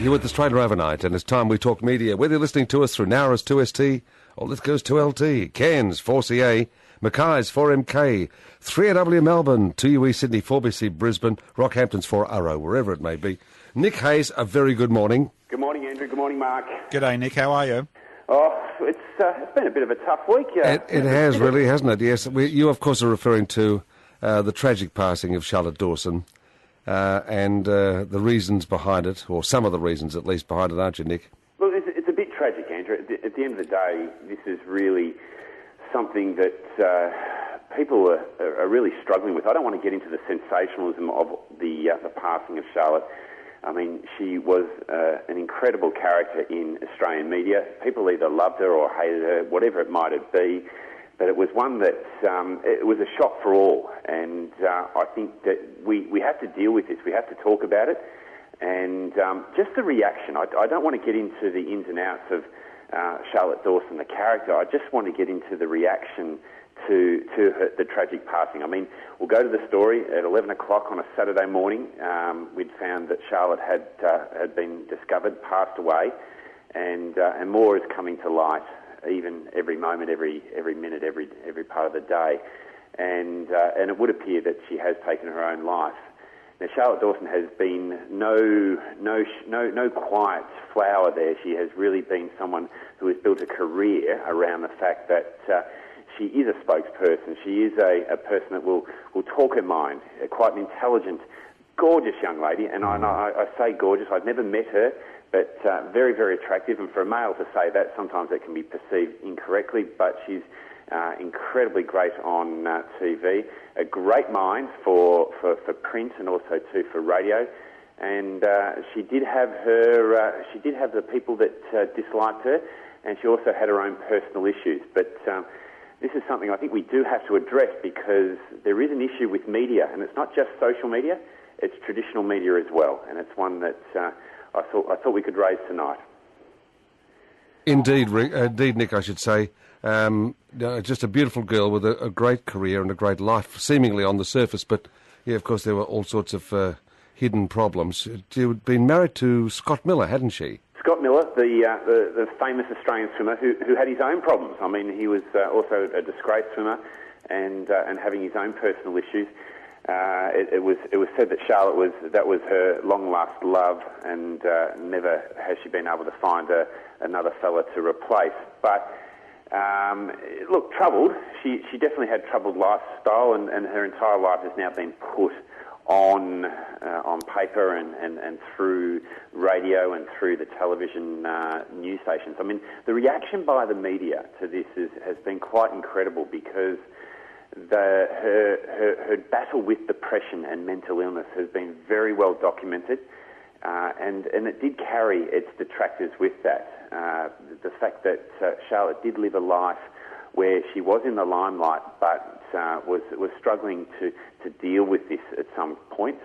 You're with the Australia Overnight, and it's time we talk media. Whether you're listening to us through Nowra's 2ST or Lithgow's 2LT, Cairns 4CA, Mackay's 4MK, 3AW Melbourne, 2UE Sydney, 4BC Brisbane, Rockhampton's 4RO, wherever it may be. Nick Hayes, a very good morning. Good morning, Andrew. Good morning, Mark. G'day, Nick. How are you? Oh, it's been a bit of a tough week. It has really, hasn't it? Yes. You, of course, are referring to the tragic passing of Charlotte Dawson and the reasons behind it, or some of the reasons at least behind it, aren't you, Nick? Well, it's a bit tragic, Andrew. At the end of the day, this is really something that people are really struggling with. I don't want to get into the sensationalism of the passing of Charlotte. I mean, she was an incredible character in Australian media. People either loved her or hated her, whatever it might be. But it was one that, it was a shock for all. And I think that we have to deal with this. We have to talk about it. And just the reaction. I don't want to get into the ins and outs of Charlotte Dawson, the character. I just want to get into the reaction to the tragic passing. I mean, we'll go to the story at 11 o'clock on a Saturday morning. We'd found that Charlotte had been discovered, passed away, and more is coming to light, even every moment, every minute, every part of the day, and it would appear that she has taken her own life. Now, Charlotte Dawson has been no quiet flower there. She has really been someone who has built a career around the fact that she is a spokesperson. She is a person that will talk her mind, quite an intelligent, gorgeous young lady. And I say gorgeous. I've never met her, but very, very attractive. And for a male to say that, sometimes it can be perceived incorrectly. But she's incredibly great on TV. A great mind for print and also too for radio. And she did have the people that disliked her, and she also had her own personal issues. But this is something I think we do have to address, because there is an issue with media, and it's not just social media, it's traditional media as well, and it's one that I thought we could raise tonight. Indeed, Nick, I should say. Just a beautiful girl with a great career and a great life, seemingly on the surface, but yeah, of course there were all sorts of hidden problems. She'd been married to Scott Miller, hadn't she? Scott Miller, the famous Australian swimmer who had his own problems. I mean, he was also a disgraced swimmer and having his own personal issues. It was said that Charlotte was her long last love, and never has she been able to find another fella to replace. But look, troubled. She definitely had troubled lifestyle, and her entire life has now been put on paper and through radio and through the television news stations. I mean, the reaction by the media to this has been quite incredible, because her battle with depression and mental illness has been very well documented, and it did carry its detractors with that. The fact that Charlotte did live a life where she was in the limelight, but was struggling to deal with this at some points,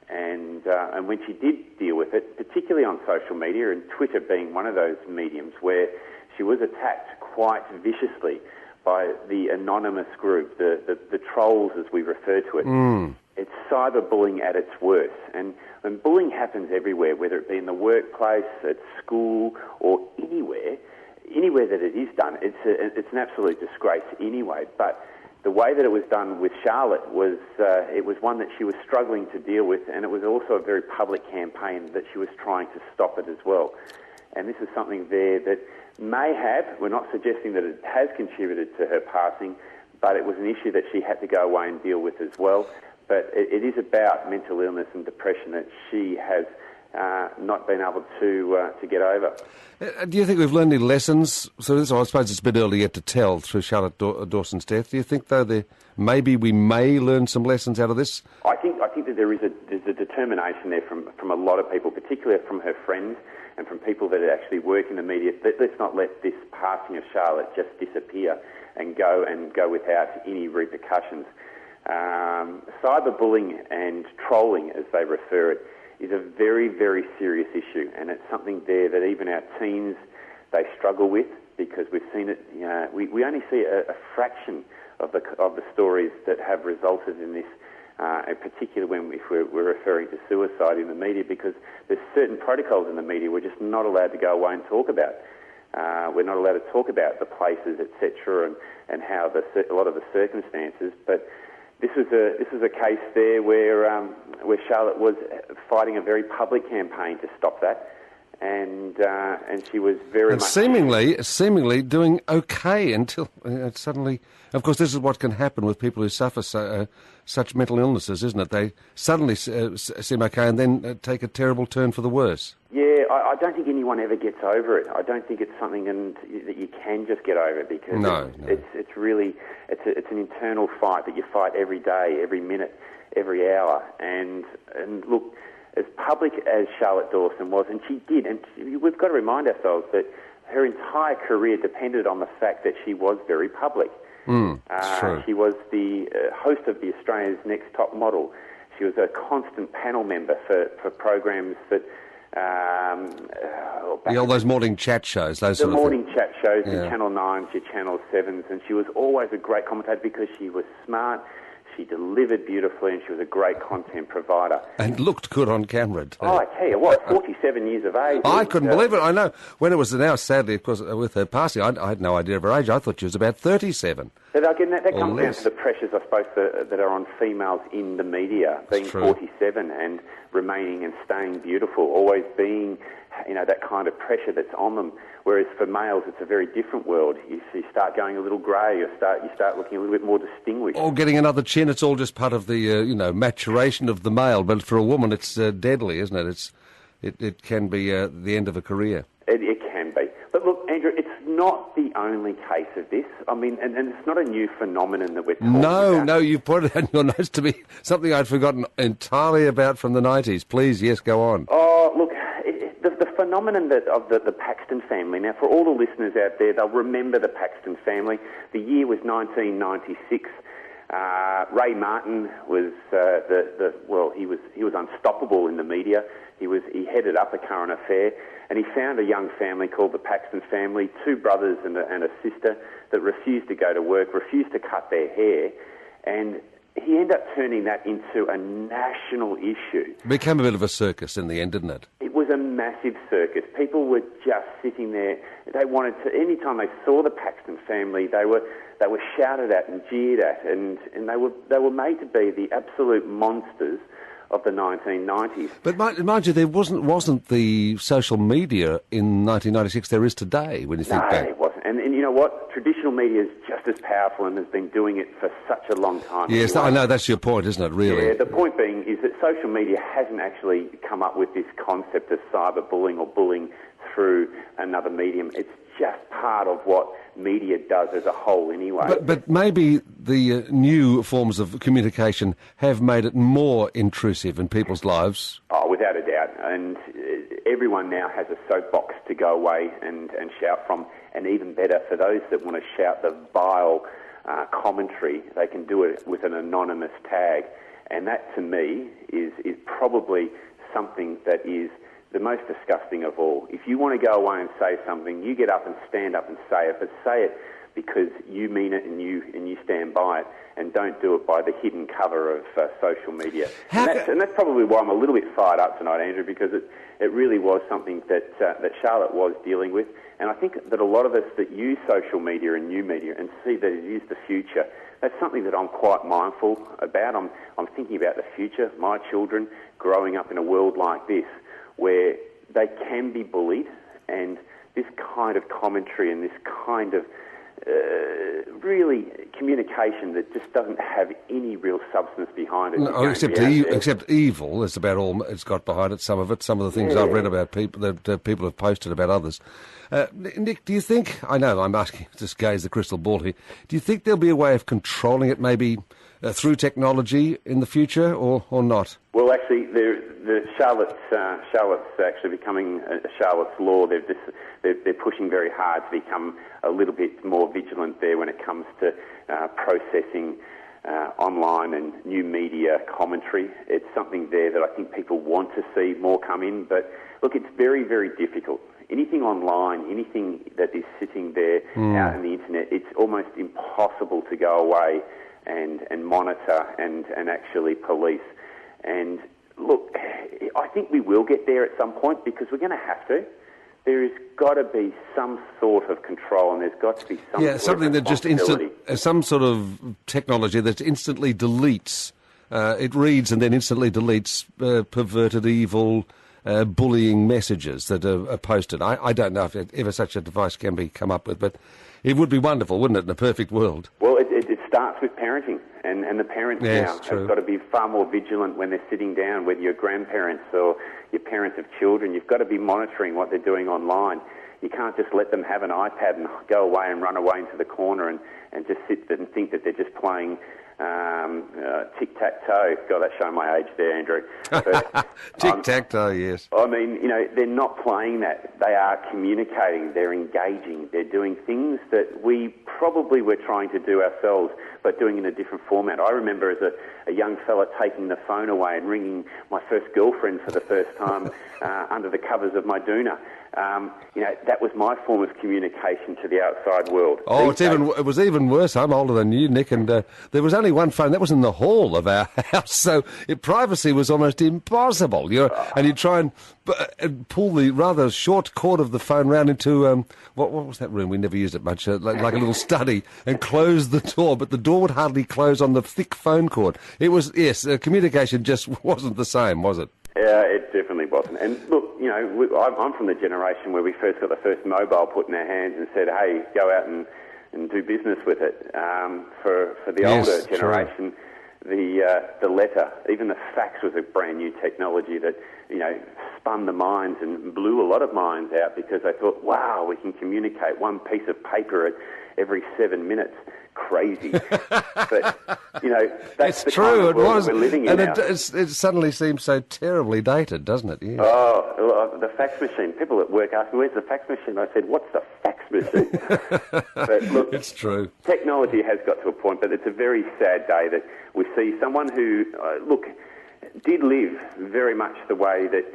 and when she did deal with it, particularly on social media, and Twitter being one of those mediums where she was attacked quite viciously by the anonymous group, the trolls as we refer to it. It's cyberbullying at its worst, and bullying happens everywhere, whether it be in the workplace, at school, or anywhere that it is done. It's an absolute disgrace anyway. But the way that it was done with Charlotte was it was one that she was struggling to deal with, and it was also a very public campaign that she was trying to stop it as well. And this is something there that may have, we're not suggesting that it has contributed to her passing, but it was an issue that she had to go away and deal with as well. But it is about mental illness and depression that she has not been able to get over. Do you think we've learned any lessons? So I suppose it's a bit early yet to tell through Charlotte Dawson's death. Do you think, though, maybe we may learn some lessons out of this? I think that there's a determination there from a lot of people, particularly from her friends and from people that actually work in the media. Let's not let this passing of Charlotte just disappear and go without any repercussions. Cyberbullying and trolling, as they refer it, is a very, very serious issue, and it's something there that even our teens, they struggle with, because we've seen it. We only see a fraction of the stories that have resulted in this and particularly if we're referring to suicide in the media, because there's certain protocols in the media we're just not allowed to go away and talk about. We're not allowed to talk about the places, etc., and how a lot of the circumstances. But this was a case there where Charlotte was fighting a very public campaign to stop that, and she was very much seemingly doing okay until suddenly. Of course, this is what can happen with people who suffer such mental illnesses, isn't it? They suddenly seem okay and then take a terrible turn for the worse. Yeah, I don't think anyone ever gets over it. I don't think it's something that you can just get over, because it's really it's an internal fight that you fight every day, every minute, every hour. And look, as public as Charlotte Dawson was, and she did, and we've got to remind ourselves that her entire career depended on the fact that she was very public. That's true. She was the host of the Australia's Next Top Model. She was a constant panel member for programs that... all those morning chat shows, those sort of things. The morning chat shows, your Channel 9s, your Channel 7s, and she was always a great commentator because she was smart, she delivered beautifully, and she was a great content provider. And looked good on camera, too. Oh, I tell you what, 47 years of age. I couldn't believe it. I know. When it was announced, sadly, of course, with her passing, I had no idea of her age. I thought she was about 37. But again, that comes down to the pressures, I suppose, that are on females in the media, being 47 and remaining and staying beautiful, always being, that kind of pressure that's on them. Whereas for males, it's a very different world. You start going a little grey, you start looking a little bit more distinguished. Or getting another chin. It's all just part of the, maturation of the male. But for a woman, it's deadly, isn't it? It can be the end of a career. It can be. But look, Andrew, it's not the only case of this. I mean, and it's not a new phenomenon that we're talking about. No, you've pointed out in your notes to me something I'd forgotten entirely about from the 90s. Please, yes, go on. Oh, look, the phenomenon of the Paxton family. Now, for all the listeners out there, they'll remember the Paxton family. The year was 1996. Ray Martin was he was unstoppable in the media. He headed up a current affair, and he found a young family called the Paxton family, two brothers and a sister that refused to go to work, refused to cut their hair, and he ended up turning that into a national issue. It became a bit of a circus in the end, didn't it? It was a massive circus. People were just sitting there. They wanted to, anytime they saw the Paxton family, they were shouted at and jeered at, and they were made to be the absolute monsters of the 1990s. But mind you, there wasn't the social media in 1996 there is today, when you think back. No, it wasn't. And you know what? Traditional media is just as powerful and has been doing it for such a long time. Yes, I know, that's your point, isn't it, really? Yeah, the point being is that social media hasn't actually come up with this concept of cyberbullying or bullying through another medium. It's just part of what media does as a whole anyway. But maybe the new forms of communication have made it more intrusive in people's lives. Oh, without a doubt. And everyone now has a soapbox to go away and shout from. And even better, for those that want to shout the vile commentary, they can do it with an anonymous tag. And that, to me, is probably something that is the most disgusting of all. If you want to go away and say something, you get up and stand up and say it, but say it because you mean it and you stand by it, and don't do it by the hidden cover of social media. And that's probably why I'm a little bit fired up tonight, Andrew, because it really was something that Charlotte was dealing with. And I think that a lot of us that use social media and new media and see that it is the future, that's something that I'm quite mindful about. I'm thinking about the future, my children growing up in a world like this, where they can be bullied, and this kind of commentary and this kind of really communication that just doesn't have any real substance behind it. No, except evil. That's about all it's got behind it. Some of the things I've read about people that people have posted about others. Nick, do you think? I know I'm asking to gaze the crystal ball here. Do you think there'll be a way of controlling it, maybe through technology in the future, or not? Well, actually, Charlotte's actually becoming a Charlotte's Law. They're pushing very hard to become a little bit more vigilant there when it comes to processing online and new media commentary. It's something there that I think people want to see more come in. But look, it's very, very difficult. Anything online, anything that is sitting there out on the internet, it's almost impossible to go away and monitor and actually police. And look, I think we will get there at some point because we're going to have to. There has got to be some sort of control, and there's got to be something that just some sort of technology that instantly deletes. It reads and then instantly deletes perverted, evil, bullying messages that are posted. I don't know if ever such a device can be come up with, but it would be wonderful, wouldn't it, in a perfect world? Well, it starts with parenting, and the parents now have got to be far more vigilant when they're sitting down, whether you're grandparents or your parents of children. You've got to be monitoring what they're doing online. You can't just let them have an iPad and go away and run away into the corner and just sit there and think that they're just playing tic-tac-toe. God, that's showing my age there, Andrew. Tic-tac-toe, yes. I mean, they're not playing that. They are communicating. They're engaging. They're doing things that we probably were trying to do ourselves, but doing in a different format. I remember as a young fella taking the phone away and ringing my first girlfriend for the first time under the covers of my doona. That was my form of communication to the outside world. Oh, it was even worse. I'm older than you, Nick, and there was only one phone. That was in the hall of our house, so privacy was almost impossible. And you try and pull the rather short cord of the phone round into, what was that room? We never used it much, like a little study, and close the door, but the door would hardly close on the thick phone cord. It was, yes, communication just wasn't the same, was it? Yeah, it definitely wasn't. And look, I'm from the generation where we first got the first mobile put in our hands and said, hey, go out and do business with it. For the older generation, the letter, even the fax was a brand new technology that, spun the minds and blew a lot of minds out because they thought, wow, we can communicate one piece of paper at every 7 minutes. Crazy. But, that's the kind of world we're living in now. It suddenly seems so terribly dated, doesn't it? Yeah. Oh, the fax machine. People at work ask me, where's the fax machine? I said, what's the fax machine? But look, it's true. Technology has got to a point, but it's a very sad day that we see someone who, did live very much the way that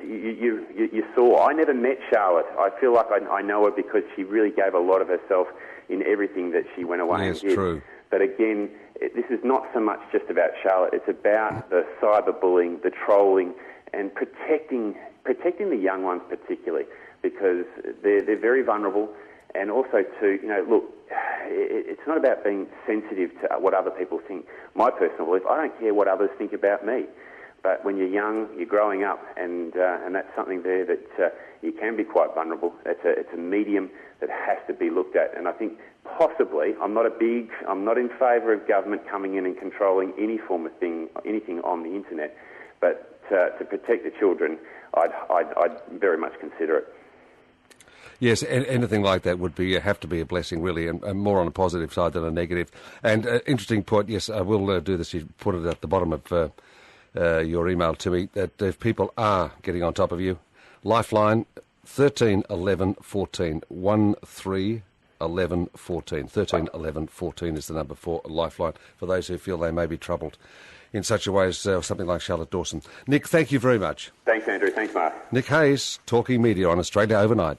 you saw. I never met Charlotte. I feel like I know her because she really gave a lot of herself in everything that she went away and did. True. But again, this is not so much just about Charlotte. It's about the cyberbullying, the trolling, and protecting the young ones particularly because they're very vulnerable. And also it's not about being sensitive to what other people think. My personal belief, I don't care what others think about me. But when you're young, you're growing up, and that's something there that you can be quite vulnerable. It's a medium that has to be looked at. And I think possibly, I'm not in favour of government coming in and controlling any form of anything on the internet. But to protect the children, I'd very much consider it. Yes, anything like that would have to be a blessing, really, and more on a positive side than a negative. And interesting point, yes, I will do this. You put it at the bottom of your email to me, that if people are getting on top of you, Lifeline 13 11 14, 13 11 14. 13 11 14 is the number for Lifeline, for those who feel they may be troubled in such a way as something like Charlotte Dawson. Nick, thank you very much. Thanks, Andrew. Thanks, Mark. Nick Hayes, Talking Media on Australia Overnight.